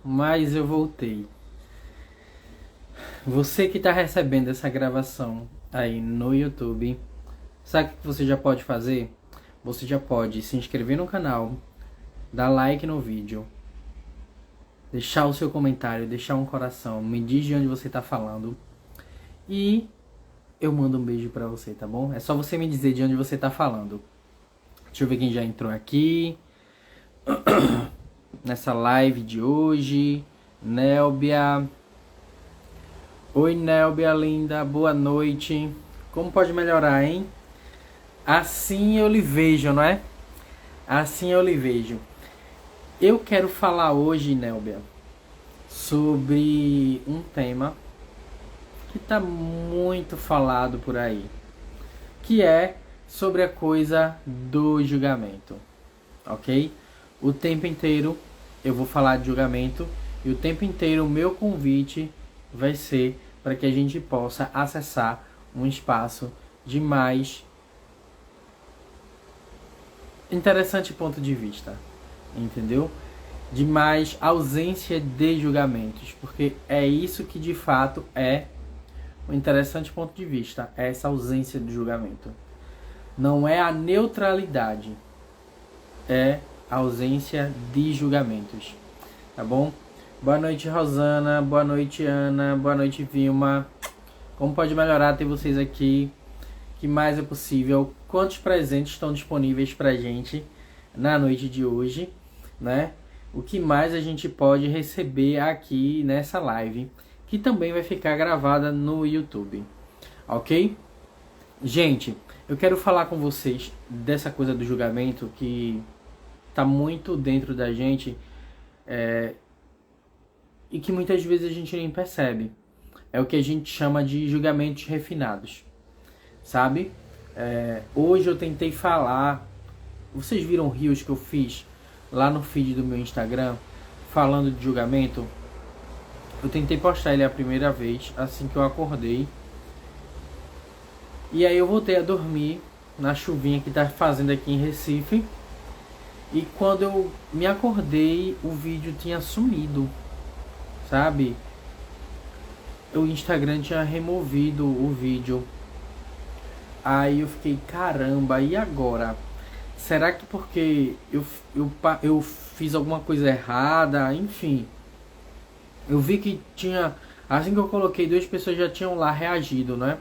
Mas eu voltei. Você que está recebendo essa gravação aí no YouTube, sabe o que você já pode fazer? Você já pode se inscrever no canal, dar like no vídeo, deixar o seu comentário, deixar um coração, me diz de onde você está falando e eu mando um beijo pra você, tá bom? É só você me dizer de onde você tá falando. Deixa eu ver quem já entrou aqui nessa live de hoje. Nélbia. Oi, Nélbia linda, boa noite. Como pode melhorar, hein? Assim eu lhe vejo, não é? Assim eu lhe vejo. Eu quero falar hoje, Nélbia, sobre um tema que tá muito falado por aí, que é sobre a coisa do julgamento, ok? O tempo inteiro eu vou falar de julgamento e o tempo inteiro o meu convite vai ser para que a gente possa acessar um espaço de mais interessante ponto de vista, entendeu? De mais ausência de julgamentos, porque é isso que de fato é um interessante ponto de vista, é essa ausência de julgamento. Não é a neutralidade, é a ausência de julgamentos, tá bom? Boa noite, Rosana, boa noite, Ana, boa noite, Vilma. Como pode melhorar ter vocês aqui? Que mais é possível? Quantos presentes estão disponíveis pra gente na noite de hoje, né? O que mais a gente pode receber aqui nessa live, que também vai ficar gravada no YouTube, ok? Gente, eu quero falar com vocês dessa coisa do julgamento que tá muito dentro da gente e que muitas vezes a gente nem percebe. É o que a gente chama de julgamentos refinados, sabe? Hoje eu tentei falar... Vocês viram reels que eu fiz lá no feed do meu Instagram falando de julgamento? Eu tentei postar ele a primeira vez assim que eu acordei. E aí eu voltei a dormir na chuvinha que tá fazendo aqui em Recife. E quando eu me acordei, o vídeo tinha sumido, sabe? O Instagram tinha removido o vídeo. Aí eu fiquei, caramba, e agora? Será que porque eu fiz alguma coisa errada? Enfim, eu vi que tinha... Assim que eu coloquei, 2 pessoas já tinham lá reagido, né?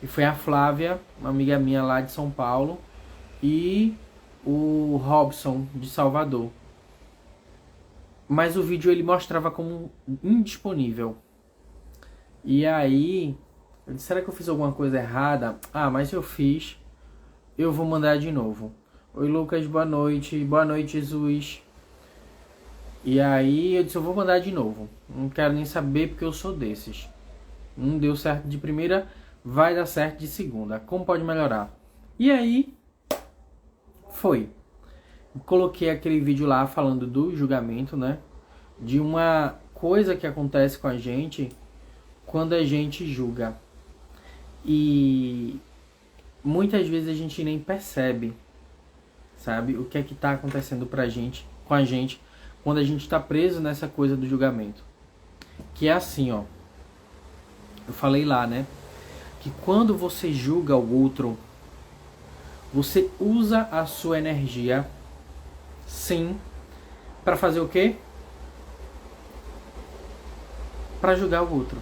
E foi a Flávia, uma amiga minha lá de São Paulo, e o Robson de Salvador. Mas o vídeo ele mostrava como indisponível. E aí, eu disse, será que eu fiz alguma coisa errada? Ah, mas eu fiz. Eu vou mandar de novo. Oi, Lucas, boa noite. Boa noite, Jesus. E aí, eu disse, eu vou mandar de novo. Não quero nem saber porque eu sou desses. Não deu certo de primeira, vai dar certo de segunda. Como pode melhorar? E aí, foi. Coloquei aquele vídeo lá falando do julgamento, né? De uma coisa que acontece com a gente quando a gente julga. E muitas vezes a gente nem percebe, sabe? O que é que tá acontecendo com a gente, quando a gente tá preso nessa coisa do julgamento. Que é assim, ó. Eu falei lá, né? Que quando você julga o outro, você usa a sua energia, sim, para fazer o quê? Para julgar o outro.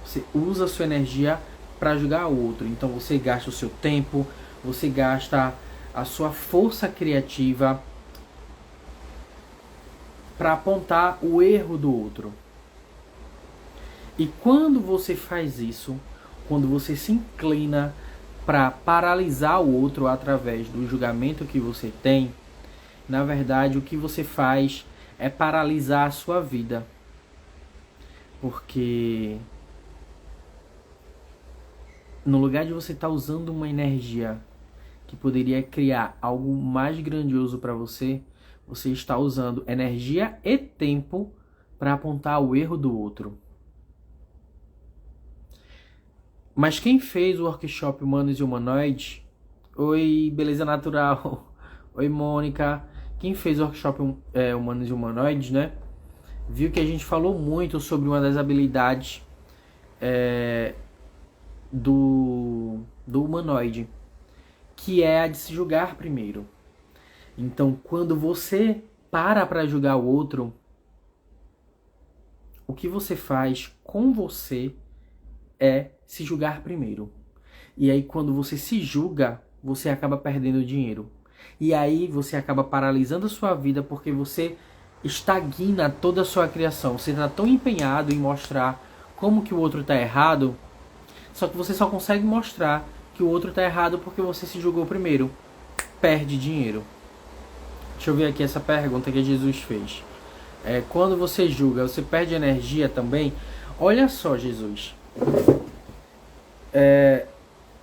Você usa a sua energia para julgar o outro. Então você gasta o seu tempo, você gasta a sua força criativa para apontar o erro do outro. E quando você faz isso, quando você se inclina para paralisar o outro através do julgamento que você tem, na verdade o que você faz é paralisar a sua vida. Porque no lugar de você estar usando uma energia que poderia criar algo mais grandioso para você, você está usando energia e tempo para apontar o erro do outro. Mas quem fez o workshop Humanos e Humanoides... Oi, Beleza Natural. Oi, Mônica. Quem fez o workshop Humanos e Humanoides, né? viu que a gente falou muito sobre uma das habilidades do humanoide, que é a de se julgar primeiro. Então, quando você para julgar o outro, o que você faz com você é se julgar primeiro. E aí, quando você se julga, você acaba perdendo dinheiro. E aí, você acaba paralisando a sua vida porque você estagna toda a sua criação. Você está tão empenhado em mostrar como que o outro está errado, só que você só consegue mostrar que o outro está errado porque você se julgou primeiro. Perde dinheiro. Deixa eu ver aqui essa pergunta que Jesus fez. Quando você julga, você perde energia também? Olha só, Jesus.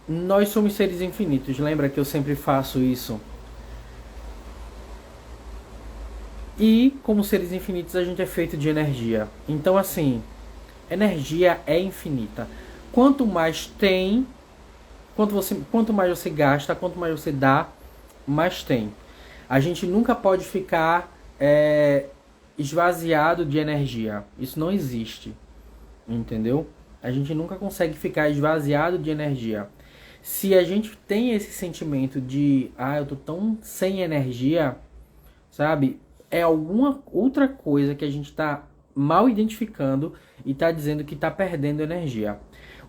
Nós somos seres infinitos. Lembra que eu sempre faço isso? E como seres infinitos, a gente é feito de energia. Então, assim, energia é infinita. Quanto mais tem, quanto mais você gasta, quanto mais você dá, mais tem. A gente nunca pode ficar esvaziado de energia. Isso não existe. Entendeu? A gente nunca consegue ficar esvaziado de energia. Se a gente tem esse sentimento de eu tô tão sem energia, sabe? É alguma outra coisa que a gente tá mal identificando e tá dizendo que tá perdendo energia.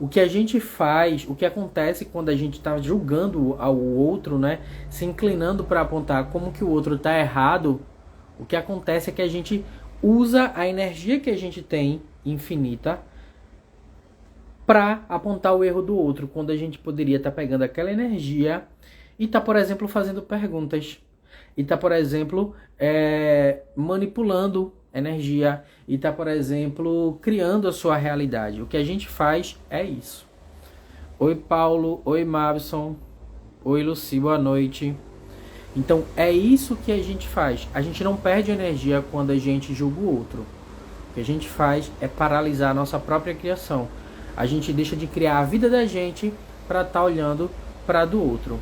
O que a gente faz, o que acontece quando a gente tá julgando ao outro, né? Se inclinando para apontar como que o outro tá errado, o que acontece é que a gente usa a energia que a gente tem, infinita, para apontar o erro do outro, quando a gente poderia estar pegando aquela energia e tá, por exemplo, fazendo perguntas. E tá, por exemplo, manipulando energia. E tá, por exemplo, criando a sua realidade. O que a gente faz é isso. Oi, Paulo. Oi, Mavson. Oi, Luci. Boa noite. Então, é isso que a gente faz. A gente não perde energia quando a gente julga o outro. O que a gente faz é paralisar a nossa própria criação. A gente deixa de criar a vida da gente para estar olhando para a do outro.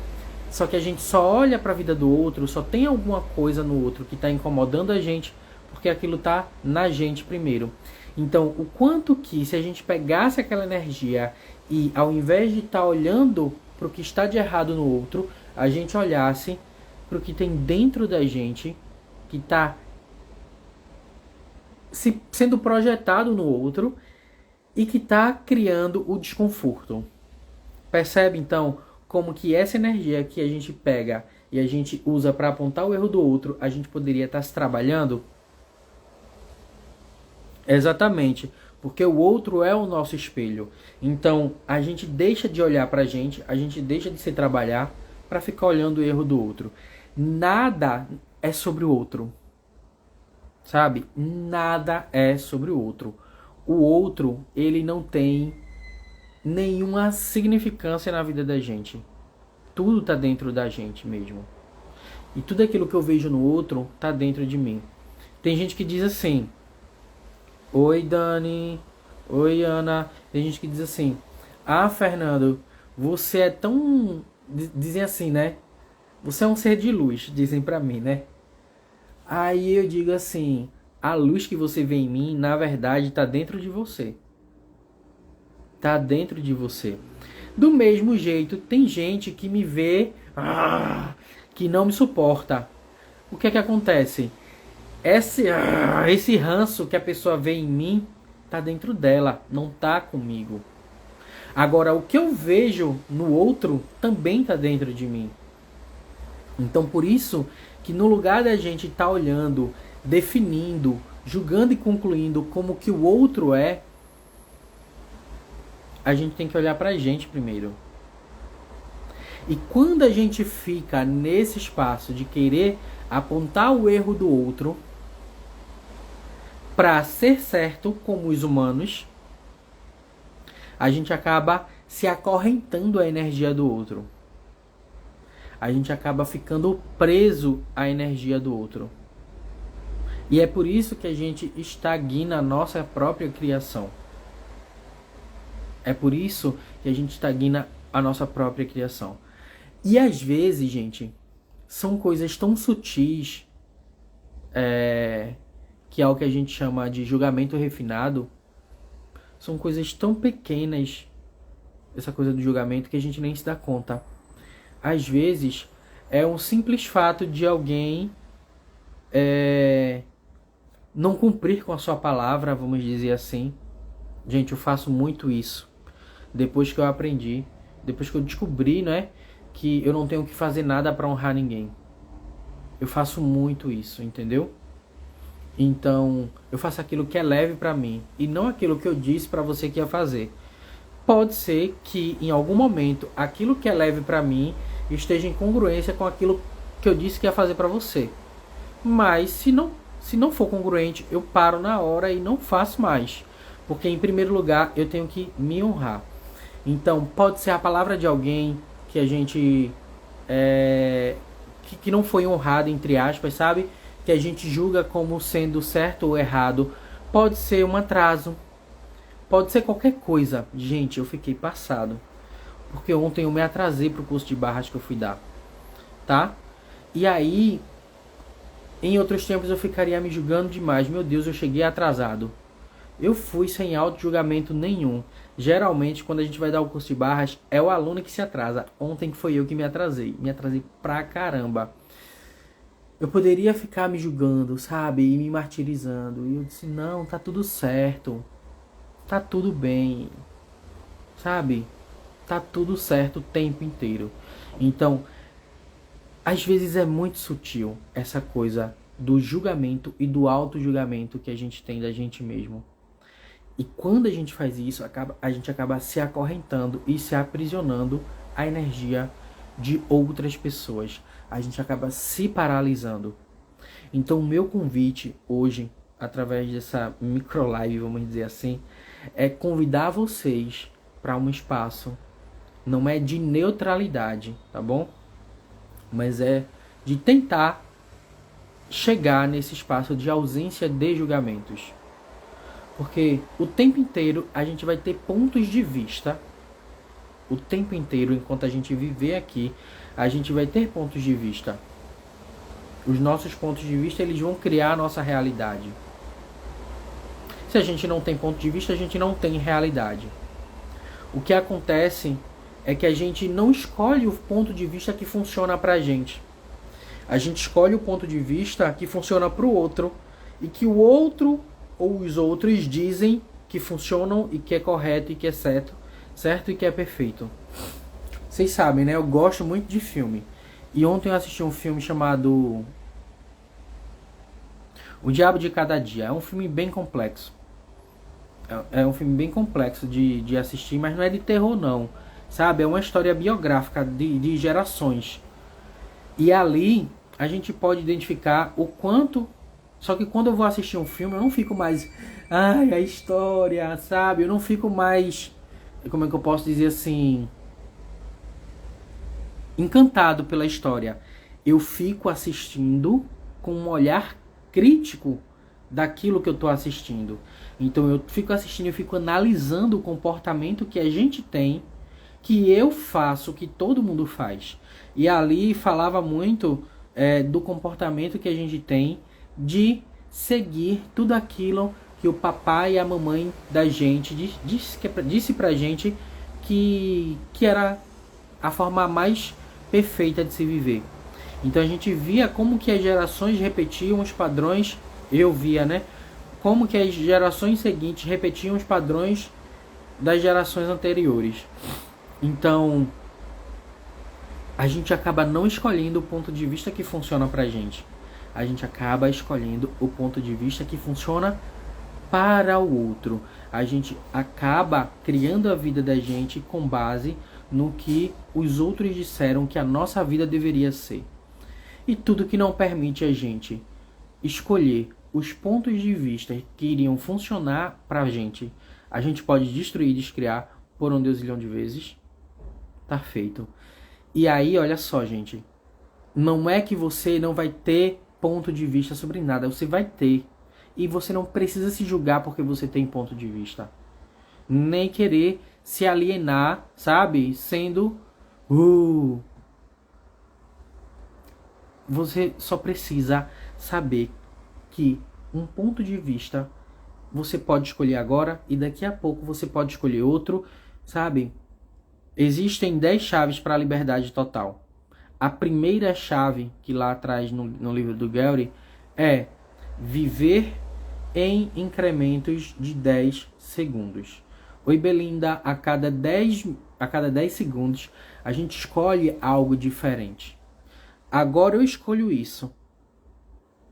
Só que a gente só olha para a vida do outro, só tem alguma coisa no outro que está incomodando a gente, porque aquilo está na gente primeiro. Então, o quanto que se a gente pegasse aquela energia e ao invés de estar olhando para o que está de errado no outro, a gente olhasse para o que tem dentro da gente, que está sendo projetado no outro e que está criando o desconforto. Percebe, então, como que essa energia que a gente pega e a gente usa para apontar o erro do outro, a gente poderia estar se trabalhando? Exatamente, porque o outro é o nosso espelho. Então, a gente deixa de olhar para a gente deixa de se trabalhar para ficar olhando o erro do outro. Nada é sobre o outro, sabe? Nada é sobre o outro. O outro, ele não tem nenhuma significância na vida da gente. Tudo tá dentro da gente mesmo. E tudo aquilo que eu vejo no outro tá dentro de mim. Tem gente que diz assim: oi, Dani. Oi, Ana. Tem gente que diz assim: Fernando, você é tão... Dizem assim, né? Você é um ser de luz, dizem pra mim, né? Aí eu digo assim: a luz que você vê em mim, na verdade, tá dentro de você. Tá dentro de você. Do mesmo jeito, tem gente que me vê, que não me suporta. O que é que acontece? Esse ranço que a pessoa vê em mim, tá dentro dela, não tá comigo. Agora, o que eu vejo no outro, também tá dentro de mim. Então, por isso que no lugar da gente estar olhando, definindo, julgando e concluindo como que o outro é, a gente tem que olhar pra gente primeiro. E quando a gente fica nesse espaço de querer apontar o erro do outro para ser certo como os humanos, a gente acaba se acorrentando à energia do outro. A gente acaba ficando preso à energia do outro. E é por isso que a gente estagna a nossa própria criação. É por isso que a gente estagna a nossa própria criação. E às vezes, gente, são coisas tão sutis que é o que a gente chama de julgamento refinado, são coisas tão pequenas, essa coisa do julgamento, que a gente nem se dá conta. Às vezes, é um simples fato de alguém não cumprir com a sua palavra, vamos dizer assim. Gente, eu faço muito isso. Depois que eu aprendi, depois que eu descobri, né, que eu não tenho que fazer nada para honrar ninguém. Eu faço muito isso, entendeu? Então, eu faço aquilo que é leve para mim e não aquilo que eu disse para você que ia fazer. Pode ser que em algum momento aquilo que é leve para mim esteja em congruência com aquilo que eu disse que ia fazer para você. Mas se não for congruente, eu paro na hora e não faço mais. Porque em primeiro lugar, eu tenho que me honrar. Então, pode ser a palavra de alguém que a gente que não foi honrado, entre aspas, sabe? Que a gente julga como sendo certo ou errado. Pode ser um atraso. Pode ser qualquer coisa. Gente, eu fiquei passado. Porque ontem eu me atrasei pro curso de barras que eu fui dar. Tá? E aí, em outros tempos eu ficaria me julgando demais. Meu Deus, eu cheguei atrasado. Eu fui sem auto-julgamento nenhum. Geralmente, quando a gente vai dar o curso de barras, é o aluno que se atrasa. Ontem foi eu que me atrasei. Me atrasei pra caramba. Eu poderia ficar me julgando, sabe? E me martirizando. E eu disse, não, tá tudo certo. Tá tudo bem. Sabe? Tá tudo certo o tempo inteiro. Então, às vezes é muito sutil essa coisa do julgamento e do auto-julgamento que a gente tem da gente mesmo. E quando a gente faz isso, a gente acaba se acorrentando e se aprisionando à energia de outras pessoas. A gente acaba se paralisando. Então, o meu convite hoje, através dessa micro live, vamos dizer assim, é convidar vocês para um espaço, não é de neutralidade, tá bom? Mas é de tentar chegar nesse espaço de ausência de julgamentos. Porque o tempo inteiro a gente vai ter pontos de vista. O tempo inteiro, enquanto a gente viver aqui, a gente vai ter pontos de vista. Os nossos pontos de vista, eles vão criar a nossa realidade. Se a gente não tem ponto de vista, a gente não tem realidade. O que acontece é que a gente não escolhe o ponto de vista que funciona pra gente. A gente escolhe o ponto de vista que funciona pro outro e que o outro ou os outros dizem que funcionam e que é correto e que é certo e que é perfeito. Vocês sabem, né? Eu gosto muito de filme. E ontem eu assisti um filme chamado O Diabo de Cada Dia. É um filme bem complexo. É um filme bem complexo de assistir, mas não é de terror não. Sabe? É uma história biográfica de gerações. E ali a gente pode identificar o quanto... Só que quando eu vou assistir um filme, eu não fico mais... Ai, a história, sabe? Eu não fico mais... Como é que eu posso dizer assim? Encantado pela história. Eu fico assistindo com um olhar crítico daquilo que eu estou assistindo. Então eu fico assistindo, eu fico analisando o comportamento que a gente tem, que eu faço, que todo mundo faz. E ali falava muito do comportamento que a gente tem de seguir tudo aquilo que o papai e a mamãe da gente disse pra gente que era a forma mais perfeita de se viver. Então a gente via como que as gerações repetiam os padrões, eu via, né? Como que as gerações seguintes repetiam os padrões das gerações anteriores. Então, a gente acaba não escolhendo o ponto de vista que funciona pra gente. A gente acaba escolhendo o ponto de vista que funciona para o outro. A gente acaba criando a vida da gente com base no que os outros disseram que a nossa vida deveria ser. E tudo que não permite a gente escolher os pontos de vista que iriam funcionar pra gente, a gente pode destruir e descriar por um dezilhão de vezes. Tá feito. E aí, olha só, gente. Não é que você não vai ter ponto de vista sobre nada. Você vai ter. E você não precisa se julgar porque você tem ponto de vista. Nem querer se alienar, sabe? Sendo... Você só precisa saber que um ponto de vista, você pode escolher agora e daqui a pouco você pode escolher outro, sabe? Existem 10 chaves para a liberdade total. A primeira chave, que lá atrás no livro do Gary, é viver em incrementos de 10 segundos. Oi, Belinda, a cada 10 segundos a gente escolhe algo diferente. Agora eu escolho isso.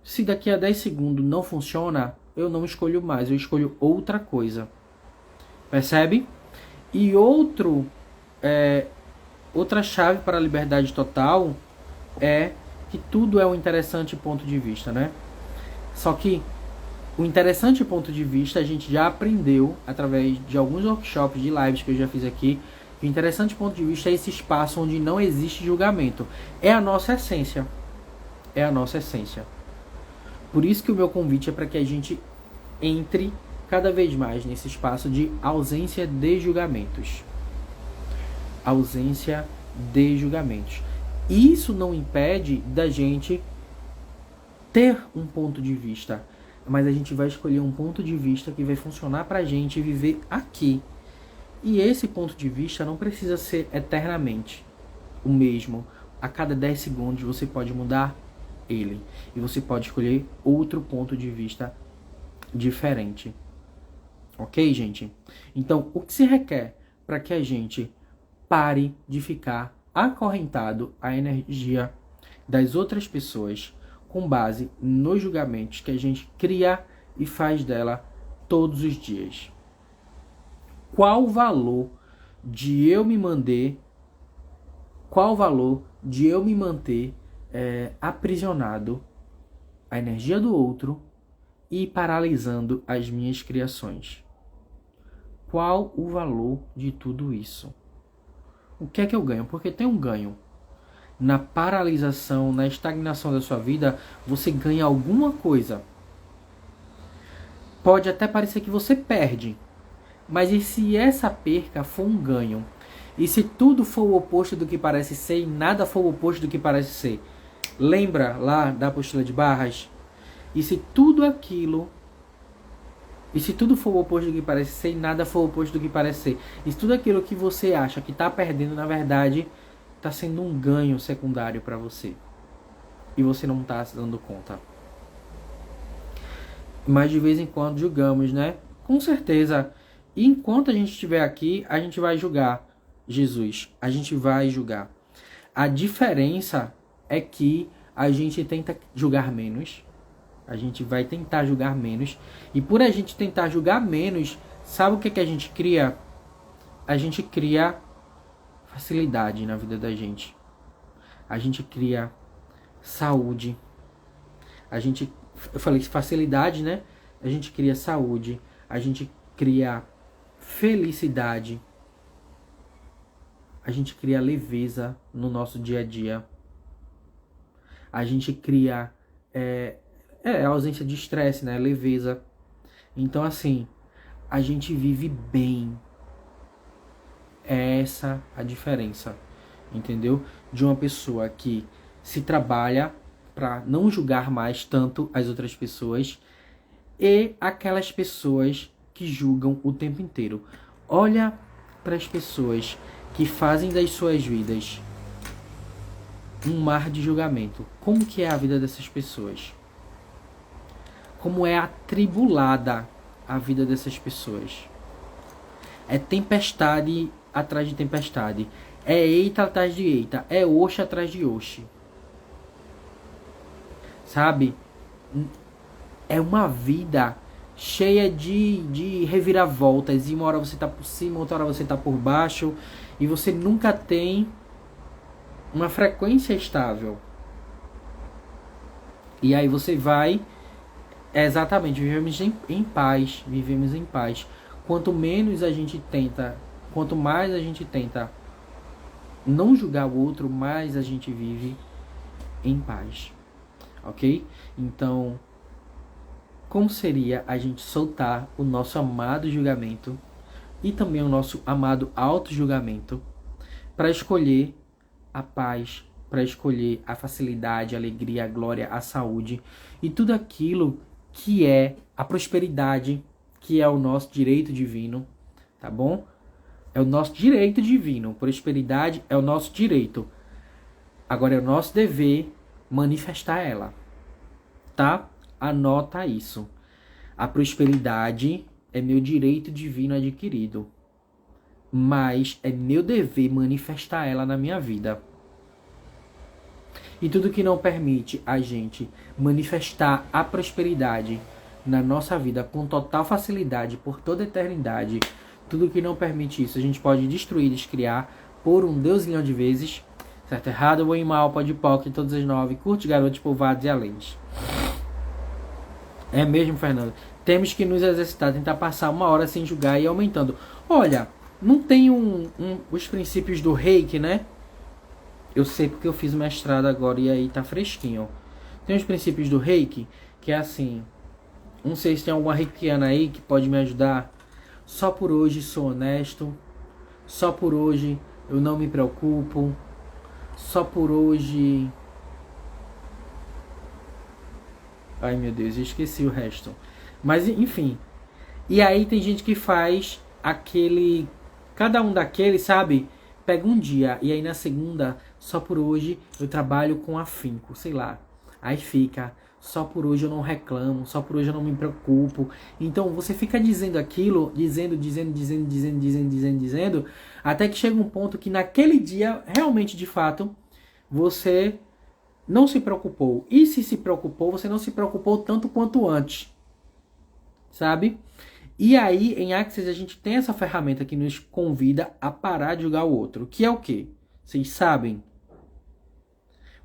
Se daqui a 10 segundos não funciona, eu não escolho mais, eu escolho outra coisa. Percebe? E outra chave para a liberdade total é que tudo é um interessante ponto de vista, né? Só que o interessante ponto de vista a gente já aprendeu através de alguns workshops de lives que eu já fiz aqui. O interessante ponto de vista é esse espaço onde não existe julgamento. É a nossa essência. É a nossa essência. Por isso que o meu convite é para que a gente entre cada vez mais nesse espaço de ausência de julgamentos. Ausência de julgamentos. Isso não impede da gente ter um ponto de vista, mas a gente vai escolher um ponto de vista que vai funcionar pra gente viver aqui. E esse ponto de vista não precisa ser eternamente o mesmo. A cada 10 segundos você pode mudar ele. E você pode escolher outro ponto de vista diferente. Ok, gente? Então, o que se requer para que a gente pare de ficar acorrentado à energia das outras pessoas com base nos julgamentos que a gente cria e faz dela todos os dias? Qual o valor de eu me manter? Qual o valor de eu me manter aprisionado à energia do outro e paralisando as minhas criações? Qual o valor de tudo isso? O que é que eu ganho? Porque tem um ganho. Na paralisação, na estagnação da sua vida, você ganha alguma coisa. Pode até parecer que você perde. Mas e se essa perca for um ganho? E se tudo for o oposto do que parece ser e nada for o oposto do que parece ser? Lembra lá da apostila de Barras? E se tudo for o oposto do que parece ser e nada for o oposto do que parece ser? E se tudo aquilo que você acha que está perdendo, na verdade, está sendo um ganho secundário para você? E você não está se dando conta. Mas de vez em quando julgamos, né? Com certeza. E enquanto a gente estiver aqui, a gente vai julgar Jesus. A gente vai julgar. A diferença é que a gente tenta julgar menos. A gente vai tentar julgar menos. E por a gente tentar julgar menos, sabe o que a gente cria? A gente cria facilidade na vida da gente. A gente cria saúde. Eu falei facilidade, né? A gente cria saúde. A gente cria felicidade. A gente cria leveza no nosso dia a dia. A gente cria a ausência de estresse, né? Leveza. Então, assim, a gente vive bem. É essa a diferença, entendeu? De uma pessoa que se trabalha para não julgar mais tanto as outras pessoas e aquelas pessoas que julgam o tempo inteiro. Olha para as pessoas que fazem das suas vidas um mar de julgamento. Como que é a vida dessas pessoas? Como é atribulada a vida dessas pessoas? É tempestade atrás de tempestade. É eita atrás de eita. É oxe atrás de oxe. Sabe? É uma vida cheia de reviravoltas. E uma hora você tá por cima, outra hora você tá por baixo. E você nunca tem uma frequência estável. E aí você vai... Exatamente, vivemos em paz. Vivemos em paz. Quanto mais a gente tenta não julgar o outro, mais a gente vive em paz. Ok? Então, como seria a gente soltar o nosso amado julgamento e também o nosso amado auto-julgamento para escolher a paz, para escolher a facilidade, a alegria, a glória, a saúde e tudo aquilo que é a prosperidade, que é o nosso direito divino, tá bom? É o nosso direito divino. Prosperidade é o nosso direito. Agora é o nosso dever manifestar ela, tá? Anota isso. A prosperidade é meu direito divino adquirido, mas é meu dever manifestar ela na minha vida. E tudo que não permite a gente manifestar a prosperidade na nossa vida com total facilidade por toda a eternidade, tudo que não permite isso, a gente pode destruir, descriar por um deusilhão de vezes. Certo, errado, bom e mal, pode poc, todas as 9, curte, garotos, povoados e alens. É mesmo, Fernando. Temos que nos exercitar, tentar passar 1 hora sem julgar e ir aumentando. Olha, não tem os princípios do reiki, né? Eu sei porque eu fiz o mestrado agora e aí tá fresquinho. Tem os princípios do reiki, que é assim. Não sei se tem alguma reikiana aí que pode me ajudar. Só por hoje sou honesto. Só por hoje eu não me preocupo. Só por hoje... Ai meu Deus, eu esqueci o resto. Mas enfim. E aí tem gente que faz aquele... Cada um daqueles, sabe? Pega um dia e aí na segunda, só por hoje eu trabalho com afinco, sei lá. Aí fica, só por hoje eu não reclamo, só por hoje eu não me preocupo. Então você fica dizendo aquilo, dizendo, até que chega um ponto que naquele dia, realmente de fato, você não se preocupou. E se preocupou, você não se preocupou tanto quanto antes. Sabe? E aí, em Axis, a gente tem essa ferramenta que nos convida a parar de julgar o outro. Que é o quê? Vocês sabem?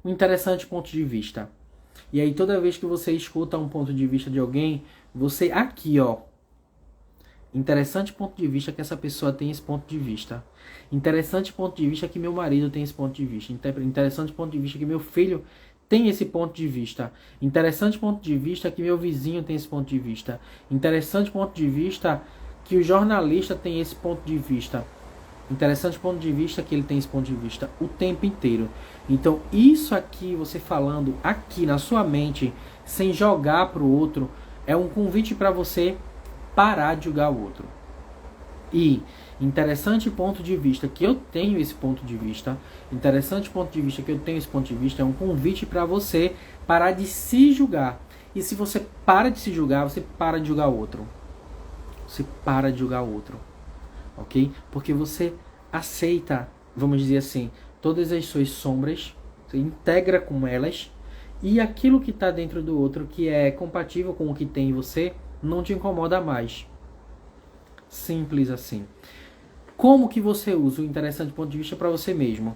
Um interessante ponto de vista. E aí, toda vez que você escuta um ponto de vista de alguém, você aqui, ó. Interessante ponto de vista que essa pessoa tem esse ponto de vista. Interessante ponto de vista que meu marido tem esse ponto de vista. Interessante ponto de vista que meu filho tem esse ponto de vista. Interessante ponto de vista que meu vizinho tem esse ponto de vista. Interessante ponto de vista que o jornalista tem esse ponto de vista. Interessante ponto de vista que ele tem esse ponto de vista o tempo inteiro. Então, isso aqui, você falando aqui na sua mente, sem jogar para o outro, é um convite para você parar de julgar o outro. E interessante ponto de vista que eu tenho esse ponto de vista, interessante ponto de vista que eu tenho esse ponto de vista, é um convite para você parar de se julgar. E se você para de se julgar, você para de julgar o outro. Você para de julgar o outro. Ok? Porque você aceita, vamos dizer assim, todas as suas sombras, você integra com elas, e aquilo que está dentro do outro, que é compatível com o que tem em você, não te incomoda mais. Simples assim. Como que você usa o interessante ponto de vista para você mesmo?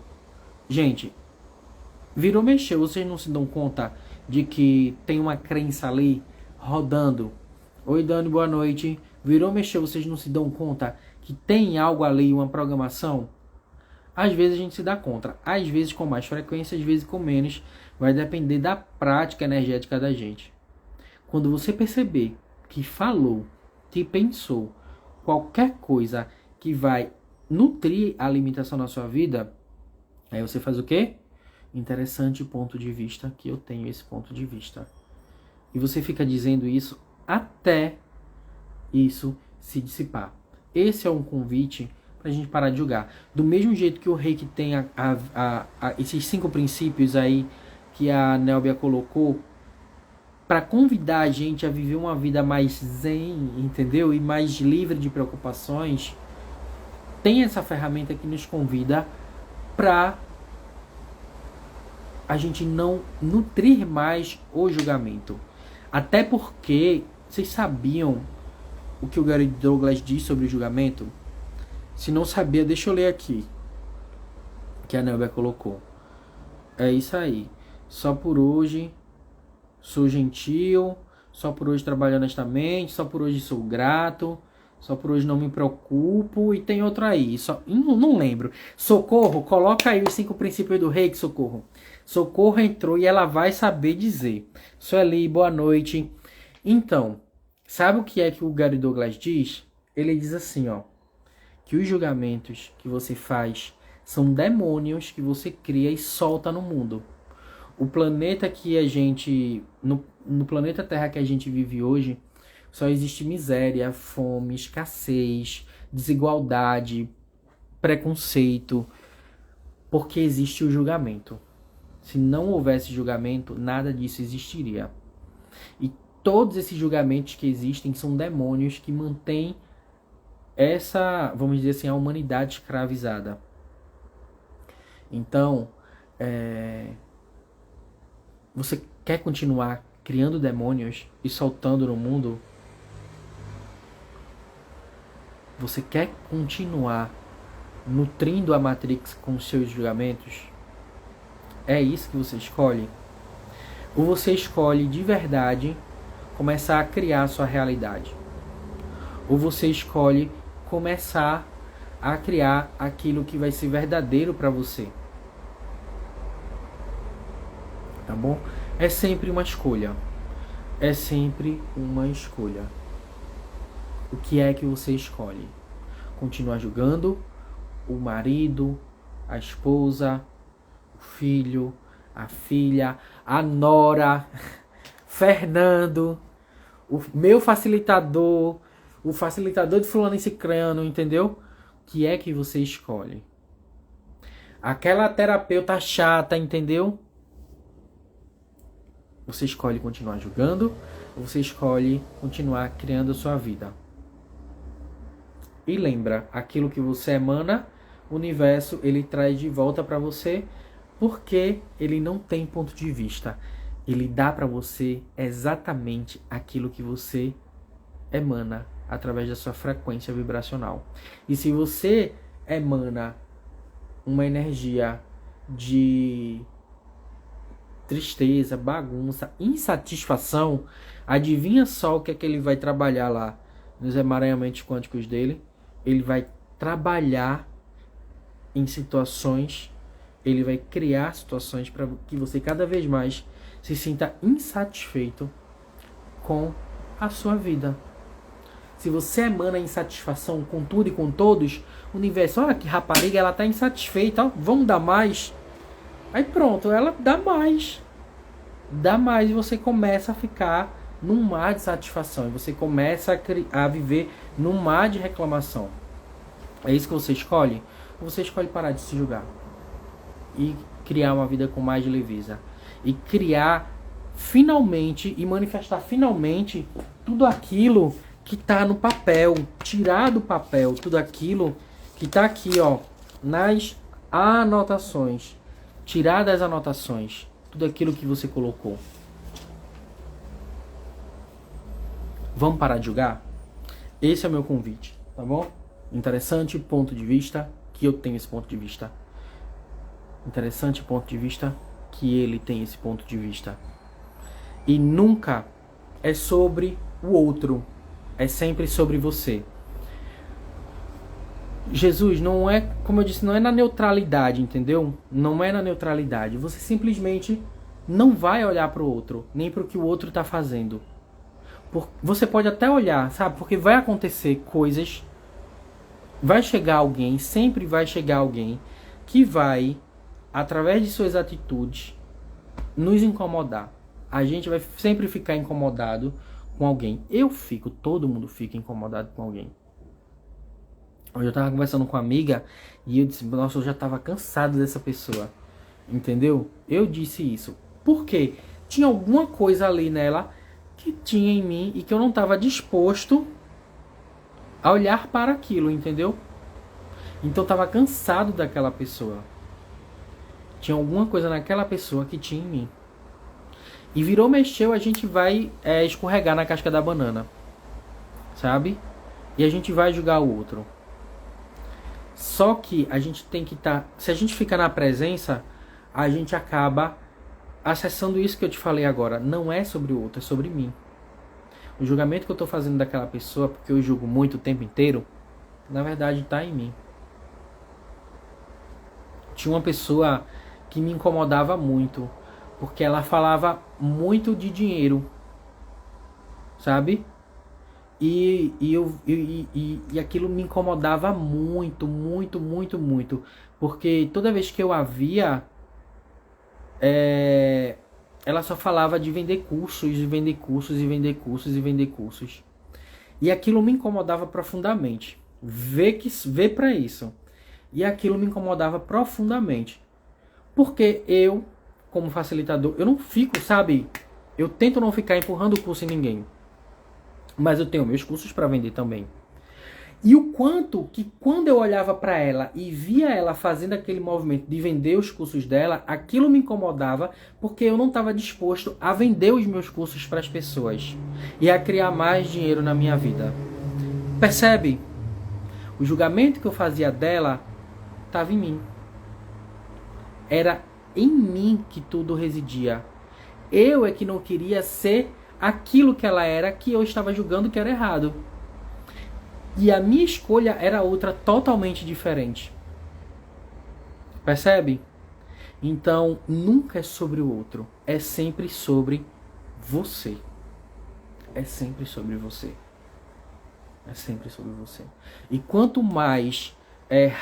Gente, virou mexer, vocês não se dão conta de que tem uma crença ali rodando? Oi Dani, boa noite. Virou mexer, vocês não se dão conta que tem algo ali, uma programação? Às vezes a gente se dá conta, às vezes com mais frequência, às vezes com menos, vai depender da prática energética da gente. Quando você perceber que falou, que pensou qualquer coisa que vai nutrir a limitação na sua vida, aí você faz o quê? Interessante ponto de vista que eu tenho esse ponto de vista. E você fica dizendo isso até isso se dissipar. Esse é um convite para a gente parar de julgar. Do mesmo jeito que o Reiki tem esses 5 princípios aí que a Nélbia colocou, para convidar a gente a viver uma vida mais zen, entendeu? E mais livre de preocupações, tem essa ferramenta que nos convida para a gente não nutrir mais o julgamento. Até porque, vocês sabiam o que o Gary Douglas diz sobre o julgamento? Se não sabia, deixa eu ler aqui, que a Nélbia colocou. É isso aí. Só por hoje sou gentil, só por hoje trabalho honestamente, só por hoje sou grato, só por hoje não me preocupo, e tem outro aí, não lembro. Socorro, coloca aí os 5 princípios do Reiki, Socorro. Socorro entrou e ela vai saber dizer. Sueli, boa noite. Então, sabe o que é que o Gary Douglas diz? Ele diz assim, ó, que os julgamentos que você faz são demônios que você cria e solta no mundo. O planeta que a gente... no planeta Terra que a gente vive hoje, só existe miséria, fome, escassez, desigualdade, preconceito, porque existe o julgamento. Se não houvesse julgamento, nada disso existiria. E todos esses julgamentos que existem são demônios que mantêm essa, vamos dizer assim, a humanidade escravizada. Então, você quer continuar criando demônios e soltando no mundo? Você quer continuar nutrindo a Matrix com seus julgamentos? É isso que você escolhe? Ou você escolhe de verdade começar a criar a sua realidade? Ou você escolhe começar a criar aquilo que vai ser verdadeiro para você? Tá bom? É sempre uma escolha. É sempre uma escolha. O que é que você escolhe? Continuar julgando o marido, a esposa, o filho, a filha, a nora, Fernando, o meu facilitador, o facilitador de fulano e cicrano, entendeu? O que é que você escolhe? Aquela terapeuta chata, entendeu? Você escolhe continuar julgando ou você escolhe continuar criando a sua vida? E lembra, aquilo que você emana, o universo ele traz de volta para você, porque ele não tem ponto de vista. Ele dá para você exatamente aquilo que você emana através da sua frequência vibracional. E se você emana uma energia de tristeza, bagunça, insatisfação, adivinha só o que é que ele vai trabalhar lá nos emaranhamentos quânticos dele? Ele vai trabalhar em situações, ele vai criar situações para que você cada vez mais se sinta insatisfeito com a sua vida. Se você emana insatisfação com tudo e com todos, o universo, olha que rapariga, ela está insatisfeita, ó, vamos dar mais. Aí pronto, ela dá mais. Dá mais e você começa a ficar num mar de satisfação. E você começa a viver num mar de reclamação. É isso que você escolhe? Ou você escolhe parar de se julgar? E criar uma vida com mais leveza? E criar finalmente e manifestar finalmente tudo aquilo que está no papel. Tirar do papel tudo aquilo que está aqui, ó, nas anotações. Tirar das anotações tudo aquilo que você colocou. Vamos parar de julgar? Esse é o meu convite, tá bom? Interessante ponto de vista que eu tenho esse ponto de vista. Interessante ponto de vista que ele tem esse ponto de vista. E nunca é sobre o outro. É sempre sobre você. Jesus, não é, como eu disse, não é na neutralidade, entendeu? Não é na neutralidade. Você simplesmente não vai olhar para o outro, nem para o que o outro está fazendo. Você pode até olhar, sabe? Porque vai acontecer coisas, vai chegar alguém, sempre vai chegar alguém que vai, através de suas atitudes, nos incomodar. A gente vai sempre ficar incomodado com alguém. Todo mundo fica incomodado com alguém. Hoje eu tava conversando com uma amiga e eu disse, nossa, eu já tava cansado dessa pessoa. Entendeu? Eu disse isso. Por quê? Tinha alguma coisa ali nela que tinha em mim e que eu não tava disposto a olhar para aquilo, entendeu? Então eu tava cansado daquela pessoa. Tinha alguma coisa naquela pessoa que tinha em mim. E virou, mexeu, a gente vai escorregar na casca da banana. Sabe? E a gente vai julgar o outro. Só que a gente tem que estar... Se a gente fica na presença, a gente acaba acessando isso que eu te falei agora. Não é sobre o outro, é sobre mim. O julgamento que eu estou fazendo daquela pessoa, porque eu julgo muito o tempo inteiro, na verdade está em mim. Tinha uma pessoa que me incomodava muito, porque ela falava muito de dinheiro, sabe? E aquilo me incomodava muito, muito, muito, muito. Porque toda vez que eu a via, ela só falava de vender cursos, e vender cursos, e vender cursos, e vender cursos. E aquilo me incomodava profundamente. Ver para isso. E aquilo me incomodava profundamente. Porque eu, como facilitador, eu não fico, sabe? Eu tento não ficar empurrando o curso em ninguém. Mas eu tenho meus cursos para vender também. E o quanto que quando eu olhava para ela e via ela fazendo aquele movimento de vender os cursos dela, aquilo me incomodava porque eu não estava disposto a vender os meus cursos para as pessoas e a criar mais dinheiro na minha vida. Percebe? O julgamento que eu fazia dela estava em mim. Era em mim que tudo residia. Eu é que não queria ser aquilo que ela era, que eu estava julgando que era errado. E a minha escolha era outra totalmente diferente. Percebe? Então, nunca é sobre o outro. É sempre sobre você. É sempre sobre você. É sempre sobre você. E quanto mais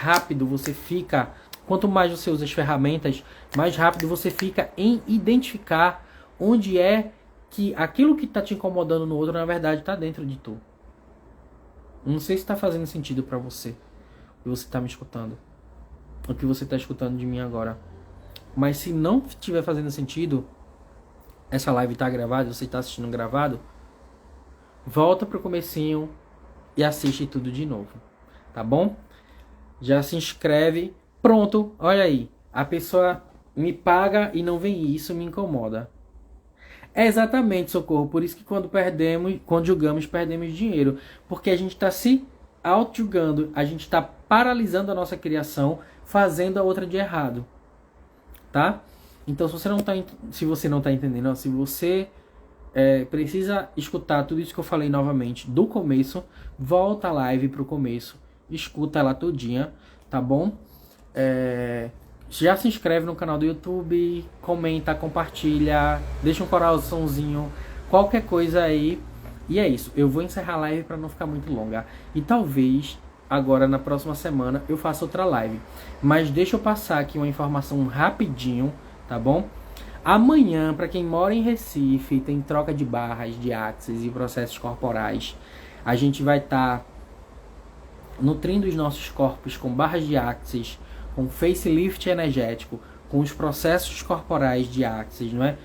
rápido você fica, quanto mais você usa as ferramentas, mais rápido você fica em identificar onde é que aquilo que está te incomodando no outro, na verdade, está dentro de tu. Não sei se está fazendo sentido para você, o que você está me escutando, o que você está escutando de mim agora. Mas se não estiver fazendo sentido, essa live está gravada, você está assistindo gravado, volta pro comecinho e assiste tudo de novo, tá bom? Já se inscreve, pronto, olha aí, a pessoa me paga e não vem isso, me incomoda. É exatamente, Socorro, por isso que quando julgamos, perdemos dinheiro. Porque a gente está se auto-julgando, a gente está paralisando a nossa criação, fazendo a outra de errado. Tá? Então, se você não está entendendo, ó, se você precisa escutar tudo isso que eu falei novamente do começo, volta a live pro começo, escuta ela todinha, tá bom? Já se inscreve no canal do YouTube, comenta, compartilha, deixa um coraçãozinho, qualquer coisa aí. E é isso, eu vou encerrar a live para não ficar muito longa. E talvez agora na próxima semana eu faça outra live. Mas deixa eu passar aqui uma informação rapidinho, tá bom? Amanhã, para quem mora em Recife, tem troca de barras, de axis e processos corporais. A gente vai estar nutrindo os nossos corpos com barras de axis, com facelift energético, com os processos corporais de axis, não é?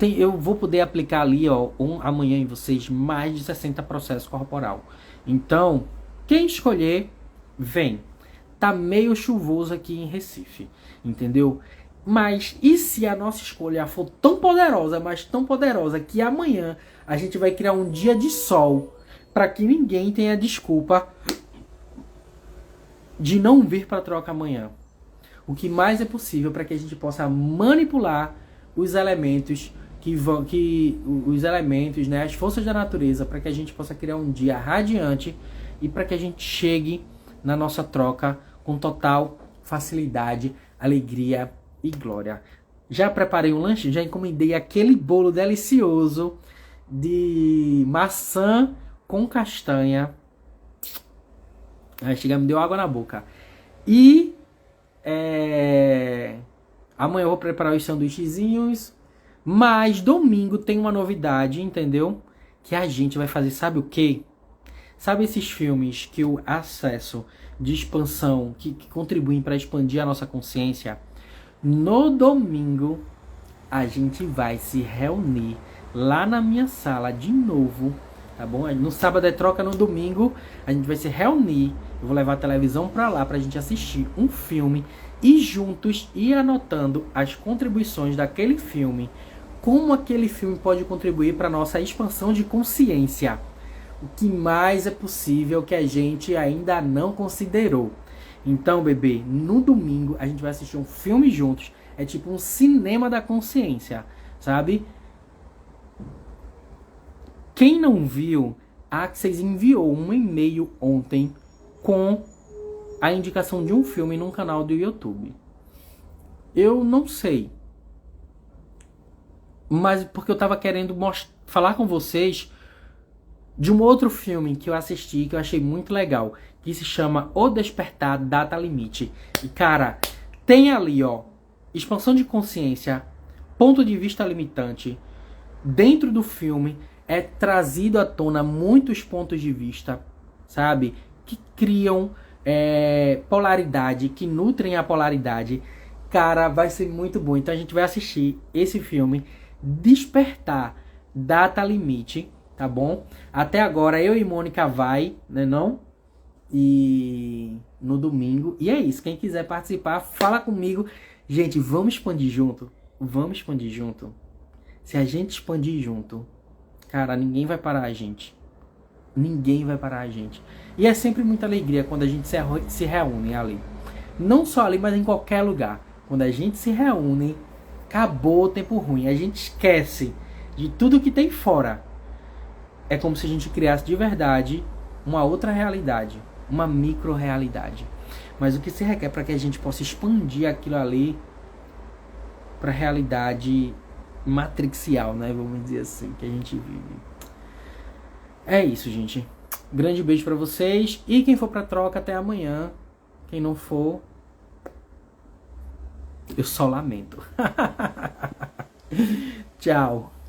Eu vou poder aplicar ali, ó, amanhã em vocês, mais de 60 processos corporal. Então, quem escolher, vem. Tá meio chuvoso aqui em Recife, entendeu? Mas e se a nossa escolha for tão poderosa, mas tão poderosa, que amanhã a gente vai criar um dia de sol para que ninguém tenha desculpa de não vir para a troca amanhã. O que mais é possível para que a gente possa manipular os elementos os elementos, né, as forças da natureza, para que a gente possa criar um dia radiante e para que a gente chegue na nossa troca com total facilidade, alegria e glória. Já preparei um lanche, já encomendei aquele bolo delicioso de maçã com castanha. Chega, me deu água na boca. E amanhã eu vou preparar os sanduíchezinhos. Mas domingo tem uma novidade, entendeu? Que a gente vai fazer, sabe o quê? Sabe esses filmes que o acesso de expansão, que contribuem para expandir a nossa consciência? No domingo, a gente vai se reunir lá na minha sala de novo, tá bom? No sábado é troca, no domingo a gente vai se reunir. Eu vou levar a televisão pra lá pra gente assistir um filme e juntos ir anotando as contribuições daquele filme, como aquele filme pode contribuir para nossa expansão de consciência. O que mais é possível que a gente ainda não considerou. Então, bebê, no domingo a gente vai assistir um filme juntos. É tipo um cinema da consciência, sabe? Quem não viu, a Axis enviou um e-mail ontem com a indicação de um filme num canal do YouTube. Eu não sei, mas porque eu tava querendo falar com vocês de um outro filme que eu assisti, que eu achei muito legal, que se chama O Despertar Data Limite. E cara, tem ali, ó, expansão de consciência, ponto de vista limitante. Dentro do filme é trazido à tona muitos pontos de vista, sabe? Que criam polaridade, que nutrem a polaridade. Cara, vai ser muito bom. Então a gente vai assistir esse filme, Despertar, Data Limite, tá bom? Até agora eu e Mônica vai, né não? E no domingo. E é isso, quem quiser participar, fala comigo. Gente, vamos expandir junto. Vamos expandir junto. Se a gente expandir junto, cara, ninguém vai parar a gente. Ninguém vai parar a gente. E é sempre muita alegria quando a gente se reúne ali. Não só ali, mas em qualquer lugar. Quando a gente se reúne, acabou o tempo ruim. A gente esquece de tudo que tem fora. É como se a gente criasse de verdade uma outra realidade. Uma micro-realidade. Mas o que se requer para que a gente possa expandir aquilo ali para a realidade matrixial, né? Vamos dizer assim, que a gente vive. É isso, gente. Grande beijo pra vocês. E quem for pra troca, até amanhã. Quem não for, eu só lamento. Tchau.